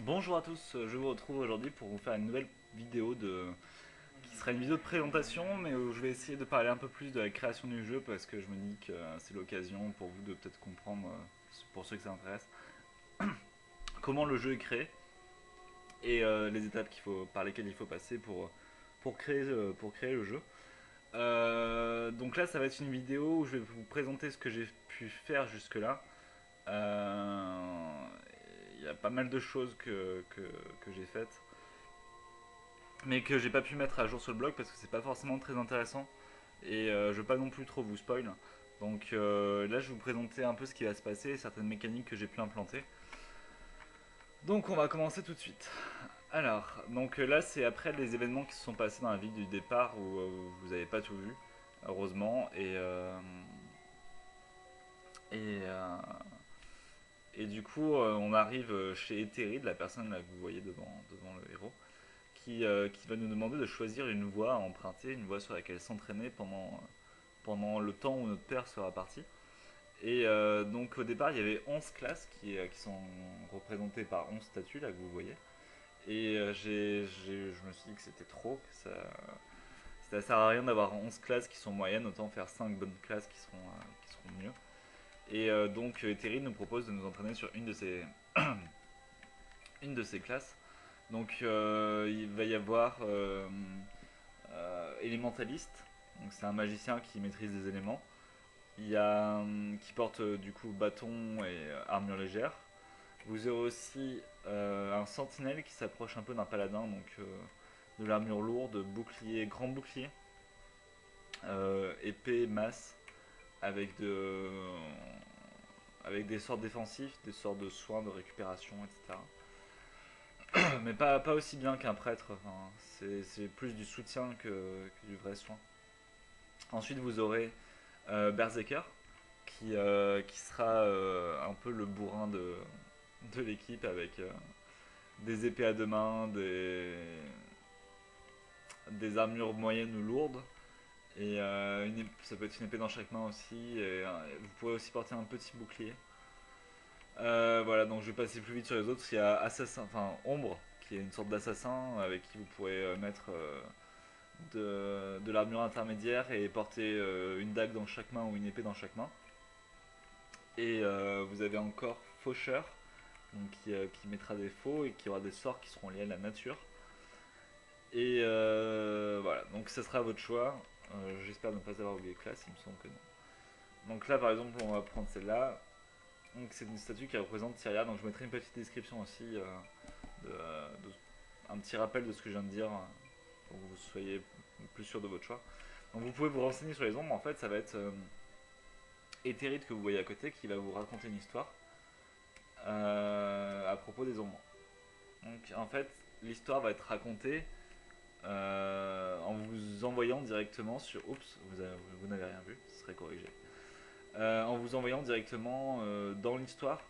Bonjour à tous, je vous retrouve aujourd'hui pour vous faire une nouvelle vidéo qui sera une vidéo de présentation, mais où je vais essayer de parler un peu plus de la création du jeu parce que je me dis que c'est l'occasion pour vous de peut-être comprendre, pour ceux que ça intéresse, comment le jeu est créé et les étapes par lesquelles il faut passer pour créer le jeu. Donc là, ça va être une vidéo où je vais vous présenter ce que j'ai pu faire jusque-là. Euh, Il y a pas mal de choses que j'ai faites mais que j'ai pas pu mettre à jour sur le blog parce que c'est pas forcément très intéressant et je veux pas non plus trop vous spoil. Donc là, je vais vous présenter un peu ce qui va se passer, certaines mécaniques que j'ai pu implanter. Donc on va commencer tout de suite. Alors, donc là, c'est après les événements qui se sont passés dans la ville du départ où vous n'avez pas tout vu, heureusement, et, euh, et du coup, on arrive chez Etherid, la personne là que vous voyez devant le héros, qui va nous demander de choisir une voie à emprunter, une voie sur laquelle s'entraîner pendant le temps où notre père sera parti. Et donc au départ, il y avait 11 classes qui sont représentées par 11 statues, là que vous voyez. Et je me suis dit que c'était trop, ça sert à rien d'avoir 11 classes qui sont moyennes, autant faire 5 bonnes classes qui seront mieux. Et donc Terry nous propose de nous entraîner sur une de ces classes. Donc il va y avoir élémentaliste, donc c'est un magicien qui maîtrise des éléments. Il y a qui porte du coup bâton et armure légère. Vous aurez aussi un sentinelle qui s'approche un peu d'un paladin, donc de l'armure lourde, bouclier, grand bouclier, épée, masse, avec, de, avec des sorts défensifs, des sorts de soins, de récupération, etc. Mais pas aussi bien qu'un prêtre, enfin, c'est plus du soutien que du vrai soin. Ensuite, vous aurez Berserker, qui sera un peu le bourrin de l'équipe avec des épées à deux mains, des armures moyennes ou lourdes. Et ça peut être une épée dans chaque main aussi. Et vous pouvez aussi porter un petit bouclier. Voilà, donc je vais passer plus vite sur les autres. Il y a Assassin, enfin Ombre, qui est une sorte d'assassin avec qui vous pourrez mettre de l'armure intermédiaire et porter une dague dans chaque main ou une épée dans chaque main. Et vous avez encore Faucheur, donc qui mettra des faux et qui aura des sorts qui seront liés à la nature. Et voilà, donc ça sera à votre choix. J'espère ne pas avoir oublié de classe, il me semble que non. Donc là par exemple on va prendre celle-là. Donc c'est une statue qui représente Tyria, donc je mettrai une petite description aussi, un petit rappel de ce que je viens de dire, pour que vous soyez plus sûr de votre choix. Donc vous pouvez vous renseigner sur les ombres, en fait ça va être Éthérite que vous voyez à côté qui va vous raconter une histoire à propos des ombres. Donc en fait l'histoire va être racontée en vous envoyant directement sur... Oups, vous n'avez rien vu, ce serait corrigé. En vous envoyant directement dans l'histoire.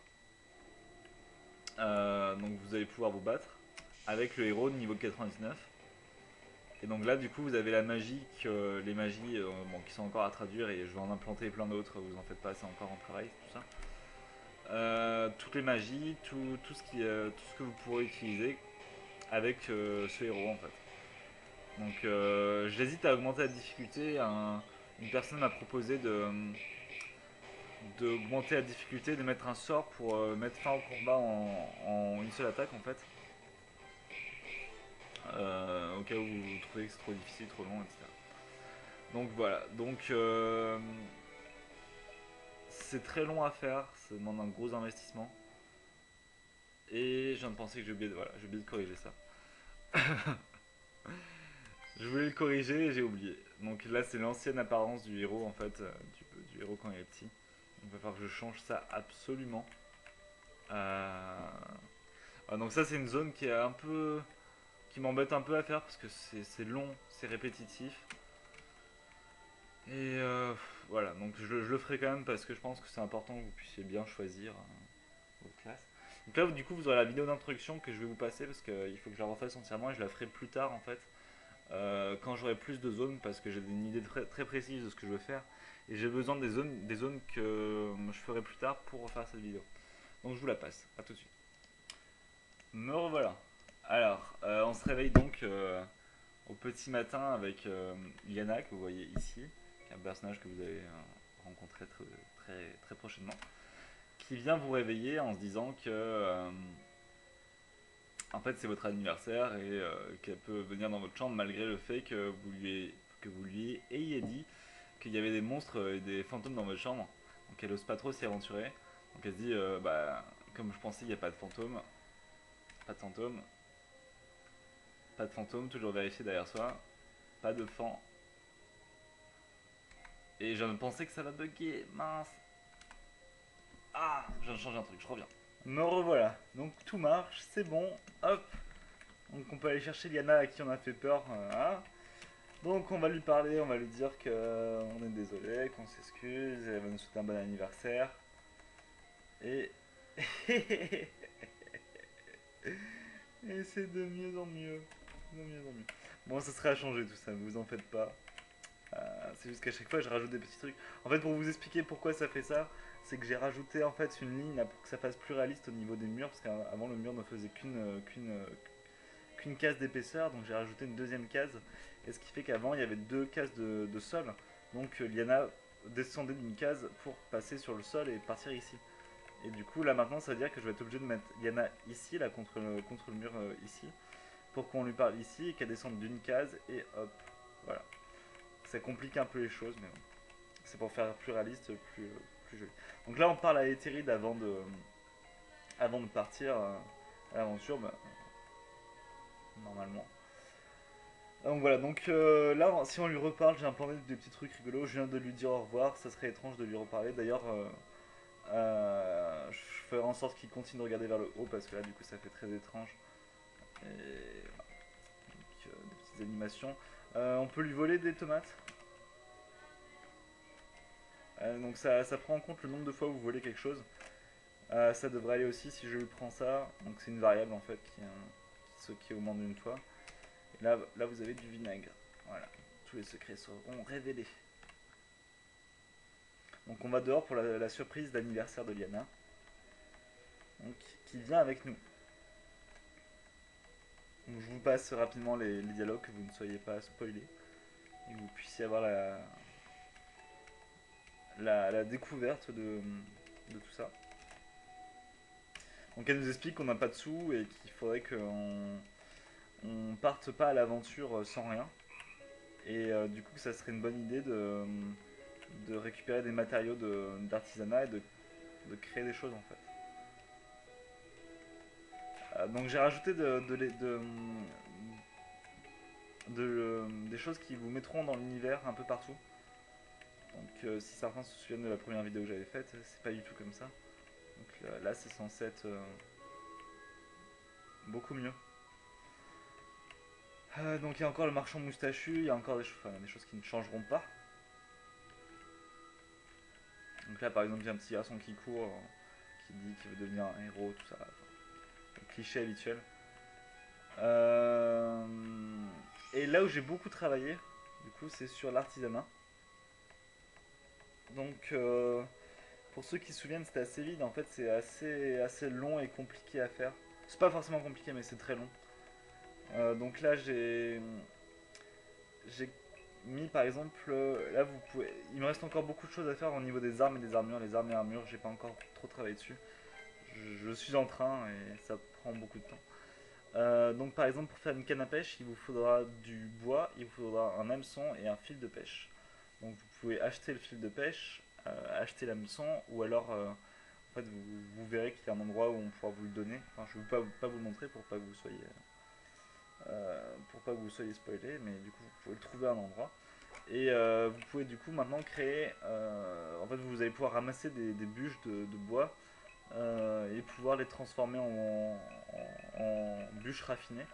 Donc vous allez pouvoir vous battre avec le héros de niveau 99. Et donc là du coup vous avez la magie, les magies bon, qui sont encore à traduire et je vais en implanter plein d'autres, vous en faites pas, c'est encore en travail, tout ça. Toutes les magies, tout ce que vous pourrez utiliser avec ce héros en fait. Donc j'hésite à augmenter la difficulté. Une personne m'a proposé d'augmenter la difficulté, de mettre un sort pour mettre fin au combat en une seule attaque en fait. Au cas où vous trouvez que c'est trop difficile, trop long, etc. Donc voilà, donc c'est très long à faire, ça demande un gros investissement. Et je viens de penser que j'ai oublié de corriger ça. Je voulais le corriger et j'ai oublié. Donc là, c'est l'ancienne apparence du héros en fait, du héros quand il est petit. Il va falloir que je change ça absolument. Donc ça, c'est une zone qui m'embête un peu à faire parce que c'est long, c'est répétitif. Et voilà, donc je le ferai quand même parce que je pense que c'est important que vous puissiez bien choisir votre classe. Donc là, du coup, vous aurez la vidéo d'introduction que je vais vous passer parce qu'il faut que je la refasse entièrement et je la ferai plus tard en fait. Quand j'aurai plus de zones parce que j'ai une idée très, très précise de ce que je veux faire et j'ai besoin des zones que je ferai plus tard pour refaire cette vidéo. Donc je vous la passe, à tout de suite. Me revoilà. Alors, on se réveille donc au petit matin avec Yana, que vous voyez ici, qui est un personnage que vous allez rencontrer très prochainement, qui vient vous réveiller en se disant que en fait c'est votre anniversaire et qu'elle peut venir dans votre chambre malgré le fait que vous lui ayez dit qu'il y avait des monstres et des fantômes dans votre chambre. Donc elle ose pas trop s'y aventurer. Donc elle se dit, bah, comme je pensais, il n'y a pas de fantômes, pas de fantômes, pas de fantômes, toujours vérifier derrière soi, pas de fan. Et je pensais que ça va bugger, mince. Ah, je viens de changer un truc, je reviens. Me revoilà, donc tout marche, c'est bon, hop. Donc on peut aller chercher Liana à qui on a fait peur. Hein. Donc on va lui parler, on va lui dire que on est désolé, qu'on s'excuse, elle va nous souhaiter un bon anniversaire. Et... Et c'est de mieux en mieux. De mieux en mieux. Bon, ça serait à changer tout ça, ne vous en faites pas. C'est juste qu'à chaque fois je rajoute des petits trucs. En fait, pour vous expliquer pourquoi ça fait ça, c'est que j'ai rajouté en fait une ligne là, pour que ça fasse plus réaliste au niveau des murs, parce qu'avant le mur ne faisait qu'une case d'épaisseur, donc j'ai rajouté une deuxième case. Et ce qui fait qu'avant il y avait deux cases de sol, donc Liana descendait d'une case pour passer sur le sol et partir ici. Et du coup là maintenant ça veut dire que je vais être obligé de mettre Liana ici, là contre le mur ici, pour qu'on lui parle ici et qu'elle descende d'une case et hop, voilà. Ça complique un peu les choses, mais bon. C'est pour faire plus réaliste, plus joli. Donc là, on parle à Etherid avant de partir à l'aventure, bah, normalement. Donc voilà, donc là, si on lui reparle, j'ai un plan des petits trucs rigolos. Je viens de lui dire au revoir, ça serait étrange de lui reparler. D'ailleurs, je ferai en sorte qu'il continue de regarder vers le haut parce que là, du coup, ça fait très étrange. Et voilà. Donc, des petites animations. On peut lui voler des tomates. Donc ça prend en compte le nombre de fois où vous volez quelque chose. Ça devrait aller aussi si je lui prends ça. Donc c'est une variable en fait qui augmente d'une fois. Et là vous avez du vinaigre. Voilà. Tous les secrets seront révélés. Donc on va dehors pour la surprise d'anniversaire de Liana. Donc, qui vient avec nous. Donc je vous passe rapidement les dialogues que vous ne soyez pas spoilés. Et que vous puissiez avoir la découverte de tout ça. Donc elle nous explique qu'on n'a pas de sous et qu'il faudrait qu'on parte pas à l'aventure sans rien. Et du coup, ça serait une bonne idée de récupérer des matériaux d'artisanat et de créer des choses en fait. Donc j'ai rajouté des choses qui vous mettront dans l'univers un peu partout. Donc si certains se souviennent de la première vidéo que j'avais faite, c'est pas du tout comme ça. Donc là c'est censé être beaucoup mieux. Donc il y a encore le marchand moustachu, il y a encore des choses qui ne changeront pas. Donc là par exemple il y a un petit garçon qui court, qui dit qu'il veut devenir un héros, tout ça. Enfin, le cliché habituel. Euh, Et là où j'ai beaucoup travaillé, du coup c'est sur l'artisanat. Donc pour ceux qui se souviennent c'était assez vide, en fait c'est assez long et compliqué à faire. C'est pas forcément compliqué mais c'est très long. Donc là j'ai mis par exemple, là vous pouvez, il me reste encore beaucoup de choses à faire au niveau des armes et des armures. Les armes et armures, j'ai pas encore trop travaillé dessus. Je suis en train et ça prend beaucoup de temps. Donc par exemple pour faire une canne à pêche, il vous faudra du bois, il vous faudra un hameçon et un fil de pêche. Donc vous pouvez acheter le fil de pêche, acheter l'hameçon ou alors en fait vous verrez qu'il y a un endroit où on pourra vous le donner. Enfin je ne vais pas vous le montrer pour pas que vous soyez spoilé, mais du coup vous pouvez le trouver à un endroit. Et vous pouvez du coup maintenant créer, en fait vous allez pouvoir ramasser des bûches de bois et pouvoir les transformer en bûches raffinées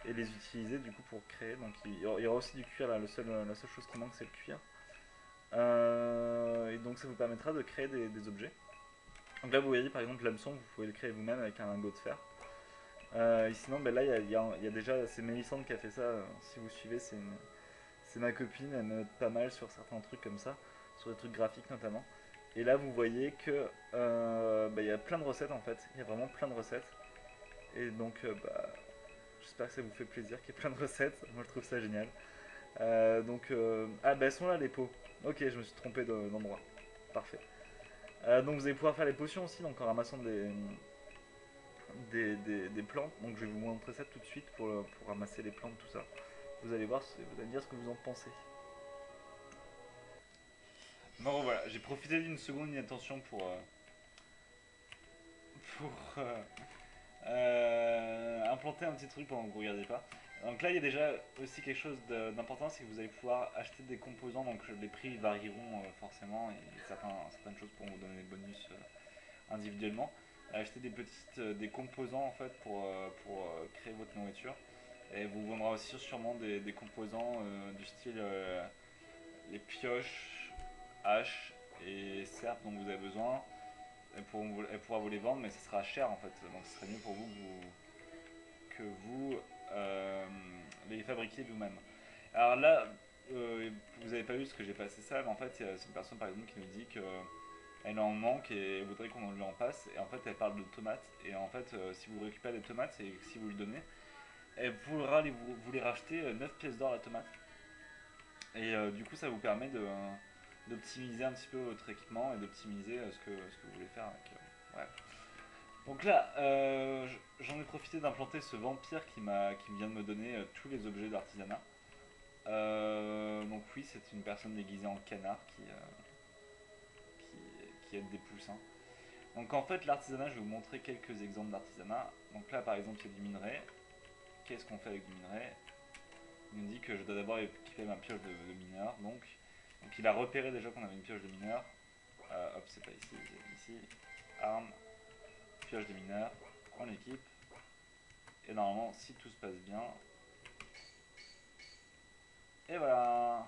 et les utiliser du coup pour créer. Donc il y aura aussi du cuir là, la seule chose qui manque c'est le cuir. Et donc ça vous permettra de créer des objets. Donc là vous voyez par exemple l'hameçon, vous pouvez le créer vous-même avec un lingot de fer. Et sinon ben là il y a déjà, c'est Mélissande qui a fait ça, si vous suivez c'est ma copine, elle me note pas mal sur certains trucs comme ça, sur des trucs graphiques notamment. Et là, vous voyez que il y a plein de recettes en fait. Il y a vraiment plein de recettes. Et donc, j'espère que ça vous fait plaisir, qu'il y ait plein de recettes. Moi, je trouve ça génial. Ah, bah, elles sont là, les pots. Ok, je me suis trompé d'endroit. Parfait. Donc, vous allez pouvoir faire les potions aussi, donc en ramassant des plantes. Donc, je vais vous montrer ça tout de suite pour ramasser les plantes, tout ça. Vous allez voir, vous allez me dire ce que vous en pensez. Bon, voilà, j'ai profité d'une seconde d'inattention pour implanter un petit truc pendant que vous regardez pas. Donc là, il y a déjà aussi quelque chose d'important, c'est que vous allez pouvoir acheter des composants, donc les prix varieront forcément, et certaines choses pourront vous donner des bonus individuellement. Acheter des composants en fait pour créer votre nourriture. Et vous vendra aussi sûrement des composants du style les pioches, haches et serpes dont vous avez besoin. Elle pourra vous les vendre, mais ce sera cher en fait. Donc ce serait mieux pour vous que vous euh, les fabriquiez vous-même. Alors là, vous n'avez pas vu ce que j'ai passé ça, mais en fait, c'est une personne par exemple qui nous dit qu'elle en manque et elle voudrait qu'on lui en passe. Et en fait, elle parle de tomates. Et en fait, si vous récupérez des tomates et si vous lui donnez, elle pourra vous les racheter 9 pièces d'or la tomate. Et du coup, ça vous permet d'optimiser un petit peu votre équipement et d'optimiser ce que vous voulez faire avec. Ouais. Donc là, j'en ai profité d'implanter ce vampire qui vient de me donner tous les objets d'artisanat. Donc oui, c'est une personne déguisée en canard qui aide des poussins. Donc en fait, l'artisanat, je vais vous montrer quelques exemples d'artisanat. Donc là, par exemple, il y a du minerai. Qu'est-ce qu'on fait avec du minerai? Il me dit que je dois d'abord équiper ma pioche de mineur. Donc il a repéré déjà qu'on avait une pioche de mineur. Hop, c'est pas ici, c'est ici. Arme, pioche de mineur, on l'équipe. Et normalement, si tout se passe bien, et voilà.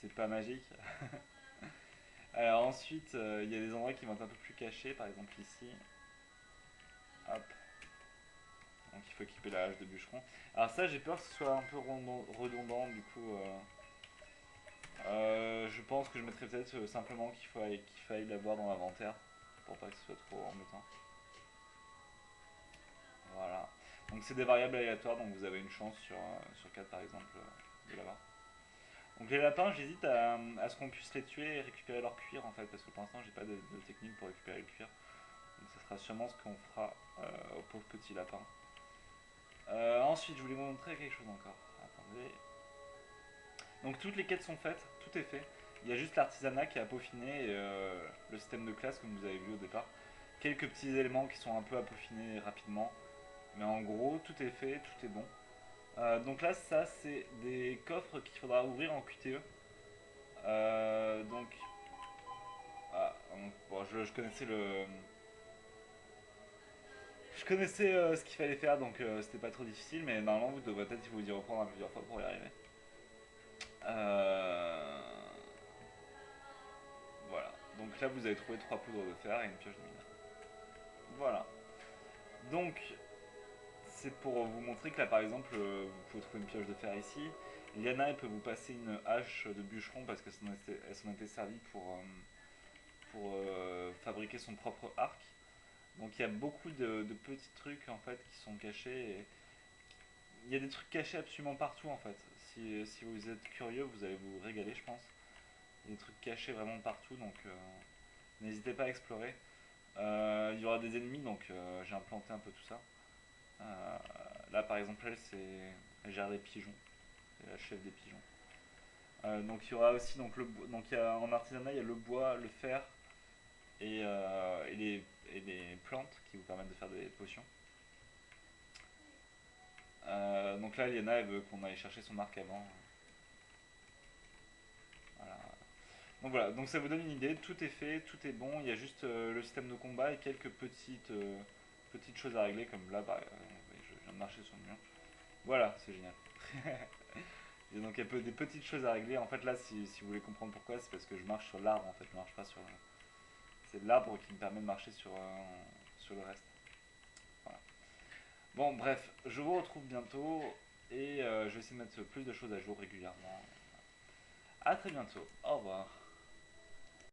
C'est pas magique. Alors ensuite, il y a des endroits qui vont être un peu plus cachés, par exemple ici. Hop. Donc il faut équiper la hache de bûcheron. Alors ça, j'ai peur que ce soit un peu redondant, du coup. Je pense que je mettrais peut-être simplement qu'il faille l'avoir dans l'inventaire pour pas que ce soit trop embêtant. Voilà. Donc c'est des variables aléatoires, donc vous avez une chance sur 4 par exemple de l'avoir. Donc les lapins, j'hésite à ce qu'on puisse les tuer et récupérer leur cuir en fait, parce que pour l'instant j'ai pas de technique pour récupérer le cuir. Donc ça sera sûrement ce qu'on fera aux pauvres petits lapins. Ensuite, je voulais vous montrer quelque chose encore. Attendez. Donc toutes les quêtes sont faites, tout est fait. Il y a juste l'artisanat qui a peaufiné le système de classe comme vous avez vu au départ. Quelques petits éléments qui sont un peu à peaufiner rapidement. Mais en gros, tout est fait, tout est bon. Donc là, ça, c'est des coffres qu'il faudra ouvrir en QTE. Donc, bon, je connaissais je connaissais ce qu'il fallait faire, donc c'était pas trop difficile, mais normalement, vous devrez peut-être vous y reprendre plusieurs fois pour y arriver. Euh, Voilà. Donc là, vous avez trouvé 3 poudres de fer et une pioche de minerai. Voilà. Donc, c'est pour vous montrer que là, par exemple, vous pouvez trouver une pioche de fer ici. Liana, elle peut vous passer une hache de bûcheron parce qu'elle s'en était servie pour fabriquer son propre arc. Donc il y a beaucoup de petits trucs en fait qui sont cachés. Il y a des trucs cachés absolument partout en fait. Si vous êtes curieux, vous allez vous régaler, je pense. Il y a des trucs cachés vraiment partout, donc n'hésitez pas à explorer. Il y aura des ennemis, donc j'ai implanté un peu tout ça. Euh, Là, par exemple, elle gère les pigeons. C'est la chef des pigeons. Donc il y aura aussi donc en artisanat il y a le bois, le fer et les plantes qui vous permettent de faire des potions. Donc là, Liana, elle veut qu'on aille chercher son arc avant. Voilà. Donc voilà, donc ça vous donne une idée, tout est fait, tout est bon, il y a juste le système de combat et quelques petites choses à régler, comme là, je viens de marcher sur le mur. Voilà, c'est génial. Et donc il y a des petites choses à régler. En fait là, si vous voulez comprendre pourquoi, c'est parce que je marche sur l'arbre en fait, je marche pas sur... C'est l'arbre qui me permet de marcher sur le reste. Voilà. Bon bref, je vous retrouve bientôt et je vais essayer de mettre plus de choses à jour régulièrement. A très bientôt, au revoir.